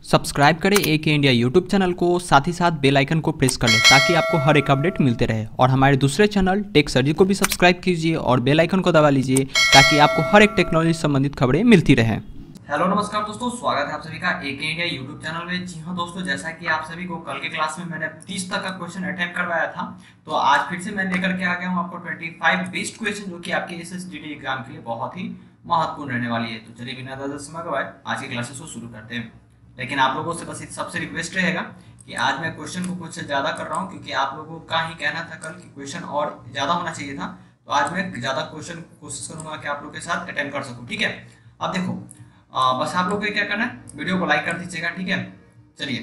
Subscribe करें एके India YouTube channel को, साथ ही साथ बेल आइकन को प्रेस कर लें ताकि आपको हर एक अपडेट मिलते रहे। और हमारे दूसरे चैनल टेक सर्जी को भी सब्सक्राइब कीजिए और बेल आइकन को दबा लीजिए ताकि आपको हर एक टेक्नोलॉजी संबंधित खबरें मिलती रहे। हेलो नमस्कार दोस्तों, स्वागत है आप सभी का एके इंडिया यूट्यूब चैनल में। जी हाँ दोस्तों, जैसा कि आप सभी को कल के क्लास में मैंने 30 तक का क्वेश्चन अटेम्प्ट करवाया था, तो आज फिर से मैं लेकर के आ गया हूँ आपको 25 बेस्ट क्वेश्चन जो कि आपके एसएसजीडी एग्जाम के लिए बहुत ही महत्वपूर्ण रहने वाली है। तो चलिए बिना ज्यादा समय गवाए आज की क्लासेस को शुरू करते हैं। लेकिन आप लोगों से बस सबसे रिक्वेस्ट रहेगा कि आज मैं क्वेश्चन को कुछ ज्यादा कर रहा हूँ, क्योंकि आप लोगों का ही कहना था कल कि क्वेश्चन और ज्यादा होना चाहिए था। तो आज मैं ज्यादा क्वेश्चन कोशिश करूंगा कि आप लोग के साथ अटेम्प्ट कर सकूं। ठीक है, अब देखो बस आप लोग को क्या करना है, वीडियो को लाइक कर दीजिएगा। ठीक है, चलिए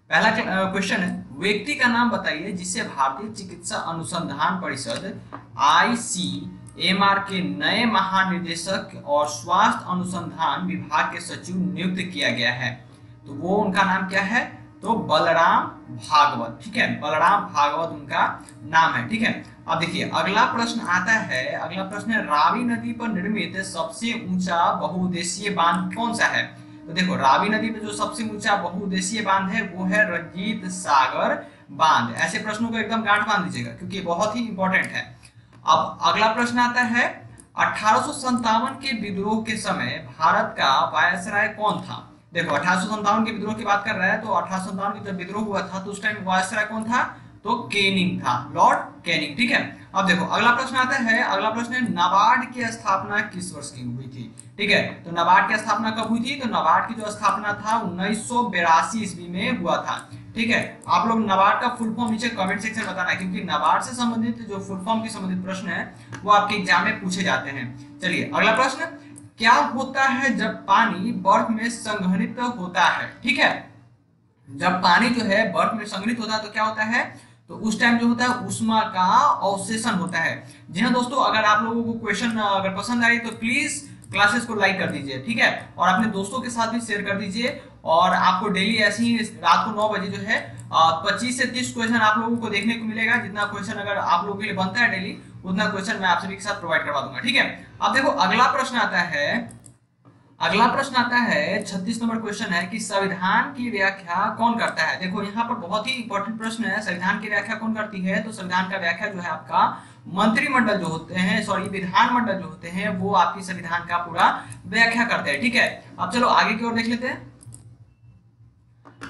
पहला क्वेश्चन है, व्यक्ति का नाम बताइए जिसे भारतीय चिकित्सा अनुसंधान परिषद ICMR के नए महानिदेशक और स्वास्थ्य अनुसंधान विभाग के सचिव नियुक्त किया गया है। तो वो उनका नाम क्या है, तो बलराम भागवत। ठीक है, बलराम भागवत उनका नाम है। ठीक है, अब देखिए अगला प्रश्न आता है, अगला प्रश्न है, रावी नदी पर निर्मित सबसे ऊंचा बहुउद्देशीय बांध कौन सा है। तो देखो रावी नदी पे जो सबसे ऊंचा बहुउद्देशीय बांध है वो है रंजीत सागर बांध। ऐसे प्रश्नों को एकदम गांठ बांध दीजिएगा क्योंकि बहुत ही इंपॉर्टेंट है। अब अगला प्रश्न आता है, 1857 के विद्रोह के समय भारत का वायसराय कौन था। देखो 1857 के विद्रोह की बात कर रहा है, तो 1857 में जब विद्रोह हुआ था तो उस टाइम वायसराय कौन था, तो कैनिंग था, लॉर्ड कैनिंग। ठीक है, अब देखो अगला प्रश्न आता है, अगला प्रश्न है, नाबार्ड की स्थापना किस वर्ष की हुई थी। ठीक है, तो नाबार्ड की स्थापना कब हुई थी, तो नाबार्ड की जो स्थापना था 1982 ईस्वी में हुआ था। ठीक है, आप लोग नाबार्ड का फुल फॉर्म नीचे कमेंट सेक्शन में बताना है, क्योंकि नाबार्ड से संबंधित जो फुल फॉर्म के संबंधित प्रश्न है वो आपके एग्जाम में पूछे जाते हैं। चलिए अगला प्रश्न, क्या होता है जब पानी बर्फ में संघनित होता है। ठीक है, जब पानी जो है बर्फ में संघनित होता है तो क्या होता है, तो उस टाइम जो होता है उष्मा का अवशोषण होता है। जी हाँ दोस्तों, अगर आप लोगों को क्वेश्चन अगर पसंद आए तो प्लीज क्लासेस को लाइक कर दीजिए। ठीक है, और अपने दोस्तों के साथ भी शेयर कर दीजिए। और आपको डेली ऐसे ही रात को 9 बजे जो है 25 से 30 क्वेश्चन आप लोगों को देखने को मिलेगा। जितना क्वेश्चन अगर आप लोगों के लिए बनता है डेली, उतना क्वेश्चन मैं आप सभी के साथ प्रोवाइड करवा दूंगा। ठीक है, अब देखो अगला प्रश्न आता है, अगला प्रश्न आता है 36 नंबर क्वेश्चन है कि संविधान की व्याख्या कौन करता है। देखो यहाँ पर बहुत ही इंपॉर्टेंट प्रश्न है, संविधान की व्याख्या कौन करती है। तो संविधान का व्याख्या जो है आपका मंत्रिमंडल जो होते हैं, सॉरी विधानमंडल जो होते हैं, वो आपकी संविधान का पूरा व्याख्या करते हैं। ठीक है, अब चलो आगे की ओर देख लेते हैं,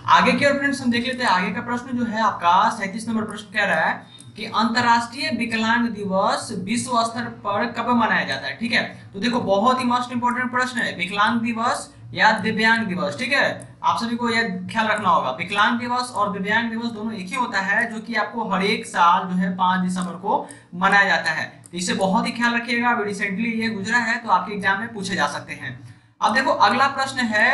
आगे की ओर फ्रेंड्स हम देख लेते हैं। आगे का प्रश्न जो है आपका 37 नंबर प्रश्न कह रहा है कि अंतरराष्ट्रीय विकलांग दिवस विश्व स्तर पर कब मनाया जाता है। ठीक है, तो देखो बहुत ही मोस्ट इंपोर्टेंट प्रश्न है, विकलांग दिवस या दिव्यांग दिवस। ठीक है, आप सभी को यह ख्याल रखना होगा, विकलांग दिवस और दिव्यांग दिवस दोनों एक ही होता है, जो कि आपको हर एक साल जो है 5 दिसंबर को मनाया जाता है। तो इसे बहुत ही ख्याल रखिएगा, अभी रिसेंटली ये गुजरा है तो आपके एग्जाम में पूछे जा सकते हैं। अब देखो अगला प्रश्न है,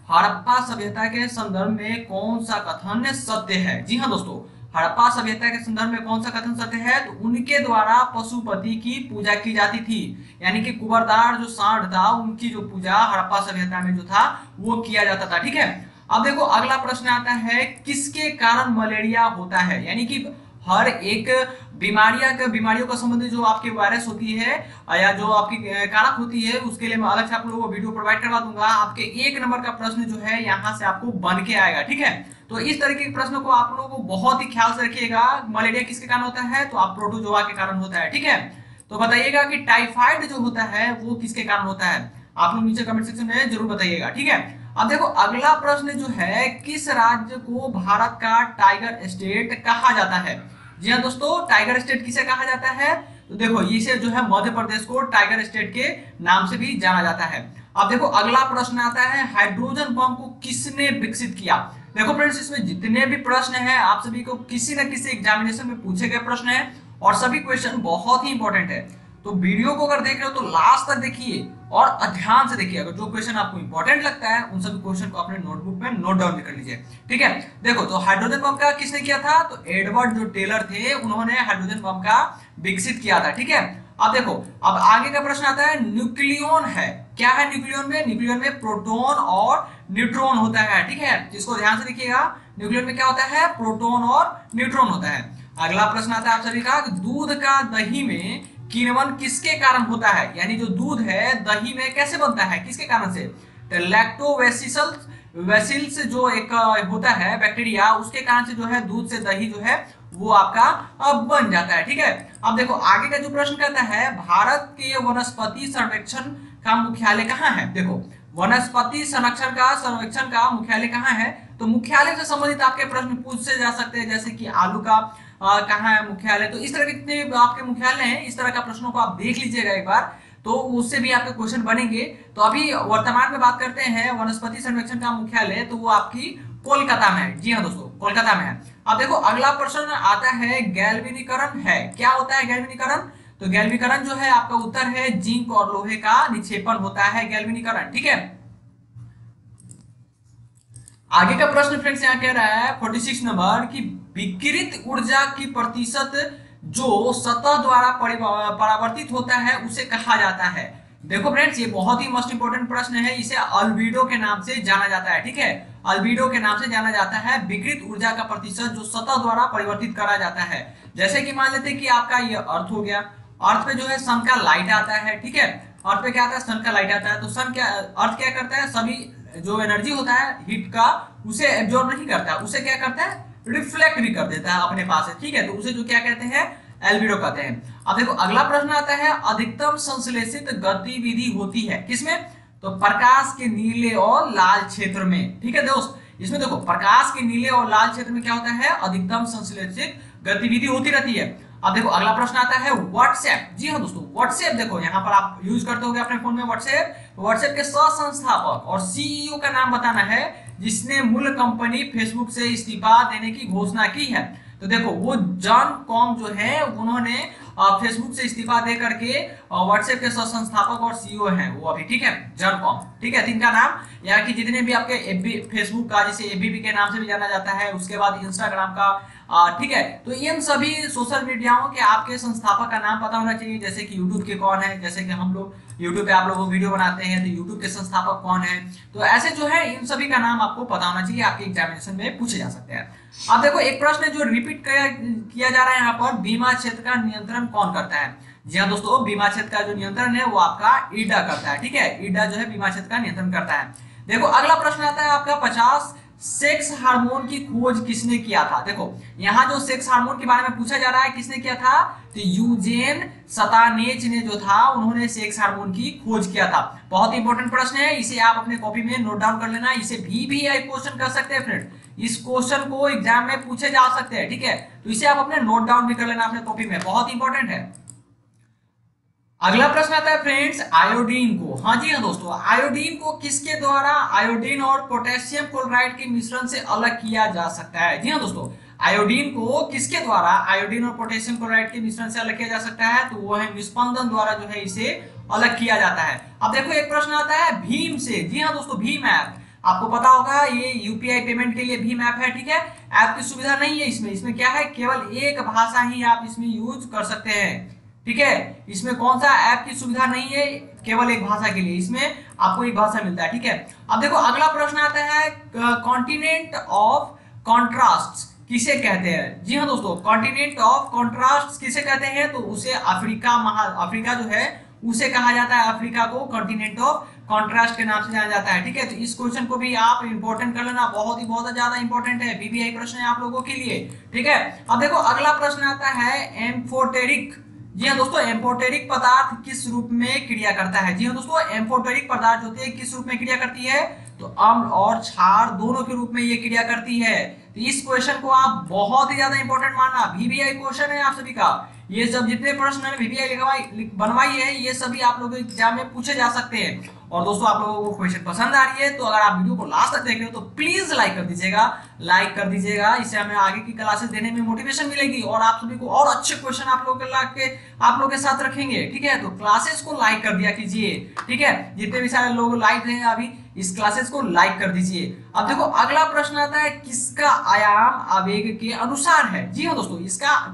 हड़प्पा सभ्यता के संदर्भ में कौन सा कथन सत्य है। जी हाँ दोस्तों, हड़प्पा सभ्यता के संदर्भ में कौन सा कथन सत्य है, तो उनके द्वारा पशुपति की पूजा की जाती थी, यानी कि कुबरदार जो सांड था उनकी जो पूजा हड़प्पा सभ्यता में जो था वो किया जाता था। ठीक है, अब देखो अगला प्रश्न आता है, किसके कारण मलेरिया होता है। यानी कि हर एक बीमारियों का संबंधित जो आपकी वायरस होती है या जो आपकी कारक होती है, उसके लिए मैं अलग से आप लोगों को वीडियो प्रोवाइड करवा दूंगा। आपके 1 नंबर का प्रश्न जो है यहाँ से आपको बन के आएगा। ठीक है, तो इस तरीके के प्रश्नों को आप लोगों को बहुत ही ख्याल से रखिएगा। मलेरिया किसके कारण होता है, तो आप प्रोटोजोआ के कारण होता है। ठीक है, तो बताइएगा कि टाइफाइड जो होता है वो किसके कारण होता है, आप लोग नीचे कमेंट सेक्शन में जरूर बताइएगा। ठीक है, अब देखो अगला प्रश्न जो है, किस राज्य को भारत का टाइगर स्टेट कहा जाता है। जी हाँ दोस्तों, टाइगर स्टेट किसे कहा जाता है, तो देखो इसे जो है मध्य प्रदेश को टाइगर स्टेट के नाम से भी जाना जाता है। अब देखो अगला प्रश्न आता है, हाइड्रोजन बम को किसने विकसित किया। देखो फ्रेंड्स, इसमें जितने भी प्रश्न हैं आप सभी को किसी न किसी एग्जामिनेशन में पूछे गए प्रश्न हैं और सभी क्वेश्चन बहुत ही इंपॉर्टेंट है। तो वीडियो को अगर देख रहे हो तो लास्ट तक देखिए और ध्यान से देखिए, अगर जो क्वेश्चन आपको इंपॉर्टेंट लगता है उन सभी क्वेश्चन को अपने नोटबुक में नोट डाउन कर लीजिए। ठीक है, देखो तो हाइड्रोजन बम का किसने किया था, तो एडवर्ड जो टेलर थे उन्होंने हाइड्रोजन बम का विकसित किया था। ठीक है, अब देखो अब आगे का प्रश्न आता है, न्यूक्लियन है, क्या है न्यूक्लियन में, न्यूक्लियन में प्रोटॉन और न्यूट्रॉन होता है। ठीक है, जिसको ध्यान से देखिएगा, न्यूक्लियन में क्या होता है, प्रोटॉन और न्यूट्रॉन होता है। अगला प्रश्न आता है आप सभी का, दूध का दही में किण्वन किसके कारण होता है, यानी जो दूध है दही में कैसे बनता है, किसके कारण से, तो लैक्टोबैसिलस वेसिल्स जो एक होता है बैक्टीरिया, उसके कारण से जो है दूध से दही जो है वो आपका अब बन जाता है। ठीक है, अब देखो आगे का जो प्रश्न कहता है भारत के वनस्पति सर्वेक्षण का मुख्यालय कहाँ है। देखो वनस्पति सर्वेक्षण का मुख्यालय कहाँ है, तो मुख्यालय से संबंधित आपके प्रश्न पूछे जा सकते हैं, जैसे कि आलू का कहाँ है मुख्यालय। तो इस तरह के जितने भी आपके मुख्यालय हैं, इस तरह का प्रश्नों को आप देख लीजिएगा एक बार, तो उससे भी आपके क्वेश्चन बनेंगे। तो अभी वर्तमान में बात करते हैं वनस्पति सर्वेक्षण का मुख्यालय, तो वो आपकी कोलकाता में है। जी हाँ दोस्तों, कोलकाता में है। अब देखो अगला प्रश्न आता है गैल्वेनीकरण है, क्या होता है गैल्वेनीकरण। तो गैल्वेनीकरण जो है आपका उत्तर है जिंक और लोहे का निक्षेपण होता है गैल्वेनीकरण। ठीक है, आगे का प्रश्न फ्रेंड्स यहाँ कह रहा है 46 नंबर की विकिरित ऊर्जा की प्रतिशत जो सतह द्वारा परावर्तित होता है उसे कहा जाता है। देखो फ्रेंड्स ये बहुत ही मोस्ट इंपोर्टेंट प्रश्न है, इसे अल्बीडो के नाम से जाना जाता है। ठीक है, अल्बीडो के नाम से जाना जाता है विकिरित ऊर्जा का प्रतिशत जो सतह द्वारा परिवर्तित करा जाता है। जैसे कि मान लेते हैं कि आपका ये अर्थ हो गया, अर्थ पे जो है सन का लाइट आता है। ठीक है, अर्थ पे क्या आता है, सन का लाइट आता है। तो सन क्या, अर्थ क्या करता है, सभी जो एनर्जी होता है हीट का उसे एब्जॉर्ब नहीं करता, उसे क्या करता है, रिफ्लेक्ट भी कर देता है अपने पास से। ठीक है, तो उसे जो क्या कहते हैं, एल्बिडो कहते हैं। अब देखो अगला प्रश्न आता है अधिकतम संश्लेषित गतिविधि होती है किसमें, तो प्रकाश के नीले और लाल क्षेत्र में। ठीक है दोस्त, इसमें देखो प्रकाश के नीले और लाल क्षेत्र में क्या होता है, अधिकतम संश्लेषित गतिविधि होती रहती है। अब देखो अगला प्रश्न आता है व्हाट्सएप। जी हाँ दोस्तों, व्हाट्सएप देखो यहाँ पर आप यूज करते होंगे अपने फोन में व्हाट्सएप। व्हाट्सएप के सह संस्थापक और सीईओ का नाम बताना है जिसने मूल कंपनी फेसबुक से इस्तीफा देने की घोषणा की है। तो देखो वो जॉन कॉम जो है उन्होंने फेसबुक से इस्तीफा दे करके व्हाट्सएप के सह संस्थापक और सीईओ हैं वो अभी। ठीक है, जॉन कॉम। ठीक है, तीन का नाम, या कि जितने भी आपके एफबी फेसबुक का जिसे एफबी के नाम से भी जाना जाता है, उसके बाद इंस्टाग्राम का। ठीक है, तो इन सभी सोशल मीडियाओं के आपके संस्थापक का नाम पता होना चाहिए। जैसे कि यूट्यूब के कौन है, जैसे कि हम लोग यूट्यूब पे आप लोग वीडियो बनाते हैं तो यूट्यूब के संस्थापक कौन है, तो ऐसे जो है इन सभी का नाम आपको पता होना चाहिए, आपके एग्जामिनेशन में पूछे जा सकते हैं। अब देखो एक प्रश्न जो रिपीट किया जा रहा है यहाँ पर, बीमा क्षेत्र का नियंत्रण कौन करता है। जी हाँ दोस्तों, बीमा क्षेत्र का जो नियंत्रण है वो आपका ईडा करता है। ठीक है, ईडा जो है बीमा क्षेत्र का नियंत्रण करता है। देखो अगला प्रश्न आता है आपका 50 सेक्स हार्मोन की खोज किसने किया था। देखो यहाँ जो सेक्स हार्मोन के बारे में पूछा जा रहा है किसने किया था, तो यूजेन सतानेज ने जो था उन्होंने सेक्स हार्मोन की खोज किया था। बहुत इंपॉर्टेंट प्रश्न है, इसे आप अपने कॉपी में नोट डाउन कर लेना। इसे भी क्वेश्चन कर सकते हैं फ्रेंड, इस क्वेश्चन को एग्जाम में पूछे जा सकते हैं। ठीक है, तो इसे आप अपने नोट डाउन भी कर लेना अपने कॉपी में, बहुत इंपॉर्टेंट है। अगला प्रश्न आता है फ्रेंड्स आयोडीन को। हाँ जी हाँ दोस्तों, आयोडीन को किसके द्वारा आयोडीन और पोटेशियम क्लोराइड के मिश्रण से अलग किया जा सकता है। जी हाँ दोस्तों, आयोडीन को किसके द्वारा आयोडीन और पोटेशियम क्लोराइड के मिश्रण से अलग किया जा सकता है, तो वो है निस्पंदन द्वारा जो है इसे अलग किया जाता है। अब देखो एक प्रश्न आता है भीम से। जी हाँ दोस्तों, भीम ऐप आपको पता होगा, ये यूपीआई पेमेंट के लिए भीम ऐप है। ठीक है, ऐप की सुविधा नहीं है इसमें क्या है, केवल एक भाषा ही आप इसमें यूज कर सकते हैं। ठीक है, इसमें कौन सा ऐप की सुविधा नहीं है, केवल एक भाषा के लिए इसमें आपको एक भाषा मिलता है। ठीक है, अब देखो अगला प्रश्न आता है कॉन्टिनेंट ऑफ कॉन्ट्रास्ट किसे कहते हैं। जी हाँ दोस्तों, कॉन्टिनेंट ऑफ कॉन्ट्रास्ट किसे कहते हैं, तो उसे अफ्रीका जो है उसे कहा जाता है। अफ्रीका को कॉन्टिनेंट ऑफ कॉन्ट्रास्ट के नाम से जाना जाता है। ठीक है, तो इस क्वेश्चन को भी आप इंपॉर्टेंट कर लेना, बहुत ज्यादा इंपॉर्टेंट है, बीबीआई प्रश्न है आप लोगों के लिए। ठीक है, अब देखो अगला प्रश्न आता है एम्फोटेरिक। जी हाँ दोस्तों, एम्फोटेरिक पदार्थ किस रूप में क्रिया करता है। जी हाँ दोस्तों, एम्फोटेरिक पदार्थ होते हैं किस रूप में क्रिया करती है, तो अम्ल और क्षार दोनों के रूप में ये क्रिया करती है। तो इस क्वेश्चन को आप बहुत ही ज्यादा इंपॉर्टेंट मानना, बीबीआई क्वेश्चन है आप सभी का। ये सब जितने प्रश्न मैंने बीबीआई बनवाई है ये सभी आप लोगों के एग्जाम में पूछे जा सकते हैं। और दोस्तों आप लोगों को क्वेश्चन पसंद आ रही है तो अगर आप वीडियो को लास्ट तक देख रहे हो तो प्लीज लाइक कर दीजिएगा, इससे हमें आगे की क्लासेस देने में मोटिवेशन मिलेगी और आप सभी को और अच्छे क्वेश्चन आप लोगों के साथ रखेंगे। ठीक है, तो क्लासेस को लाइक कर दिया कीजिए। ठीक है, जितने भी सारे लोग लाइक हैं अभी इस क्लासेस को लाइक कर दीजिए। अब देखो अगला प्रश्न आता है किसका आयाम आवेग के अनुसार है। जी हाँ दोस्तों,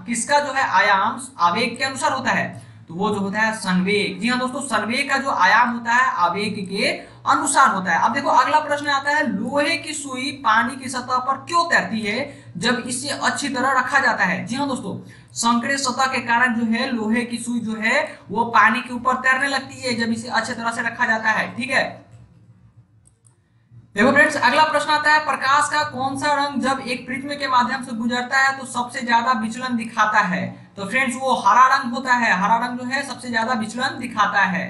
किसका जो है आयाम आवेग के अनुसार होता है, तो वो जो होता है संवेग। जी हाँ दोस्तों, संवेग का जो आयाम होता है आवेग के अनुसार होता है। अब देखो अगला प्रश्न आता है लोहे की सुई पानी की सतह पर क्यों तैरती है जब इसे अच्छी तरह रखा जाता है। जी हाँ दोस्तों, संकरे सतह के कारण जो है लोहे की सुई जो है वो पानी के ऊपर तैरने लगती है जब इसे अच्छी तरह से रखा जाता है। ठीक है, देखो फ्रेंड्स, अगला प्रश्न आता है, प्रकाश का कौन सा रंग जब एक प्रिज्म के माध्यम से गुजरता है तो सबसे ज्यादा विचलन दिखाता है? तो फ्रेंड्स वो हरा रंग होता है, हरा रंग जो है सबसे ज्यादा विचलन दिखाता है।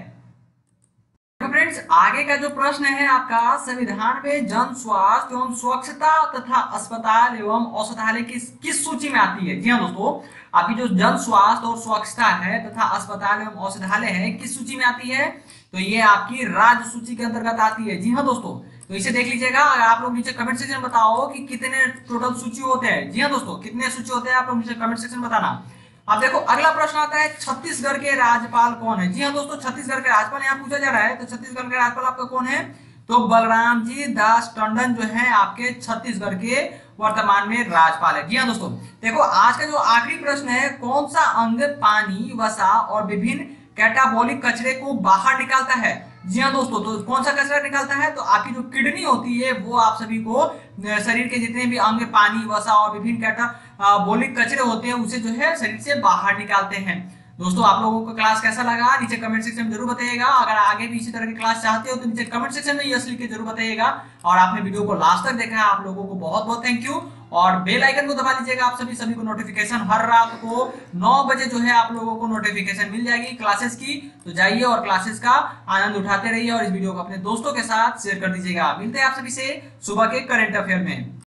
तो फ्रेंड्स आगे का जो प्रश्न है आपका, संविधान में जन स्वास्थ्य एवं स्वच्छता तथा अस्पताल एवं औषधालय किस सूची में आती है? जी हाँ दोस्तों, आपकी जो जन स्वास्थ्य और स्वच्छता है तथा अस्पताल एवं औषधालय है किस सूची में आती है? तो ये आपकी राज्य सूची के अंतर्गत आती है। जी हाँ दोस्तों, तो इसे देख लीजिएगा। अगर आप लोग नीचे कमेंट सेक्शन में बताओ कि कितने टोटल सूची होते हैं। जी हाँ दोस्तों, कितने सूची होते हैं आप लोग नीचे कमेंट सेक्शन में बताना। अब देखो अगला प्रश्न आता है, छत्तीसगढ़ के राज्यपाल कौन है? जी हाँ दोस्तों, छत्तीसगढ़ के राज्यपाल यहाँ पूछा जा रहा है। तो छत्तीसगढ़ के राज्यपाल आपका कौन है? तो बलराम जी दास टंडन जो है आपके छत्तीसगढ़ के वर्तमान में राज्यपाल है। जी हाँ दोस्तों, देखो आज का जो आखिरी प्रश्न है, कौन सा अंग पानी, वसा और विभिन्न कैटाबॉलिक कचरे को बाहर निकालता है? जी हाँ दोस्तों, तो कौन सा कचरा निकालता है? तो आपकी जो किडनी होती है वो आप सभी को शरीर के जितने भी अंग, पानी, वसा और विभिन्न कैटाबॉलिक कचरे होते हैं उसे जो है शरीर से बाहर निकालते हैं। दोस्तों आप लोगों को क्लास कैसा लगा नीचे कमेंट सेक्शन में जरूर बताइएगा। अगर आगे भी इसी तरह की क्लास चाहते हो तो नीचे कमेंट सेक्शन में यस लिख के जरूर बताइएगा। और आपने वीडियो को लास्ट तक देखा है, आप लोगों को बहुत बहुत थैंक यू। और बेल आइकन को दबा लीजिएगा, आप सभी को नोटिफिकेशन हर रात को 9 बजे जो है आप लोगों को नोटिफिकेशन मिल जाएगी क्लासेस की। तो जाइए और क्लासेस का आनंद उठाते रहिए और इस वीडियो को अपने दोस्तों के साथ शेयर कर दीजिएगा। मिलते हैं आप सभी से सुबह के करंट अफेयर में।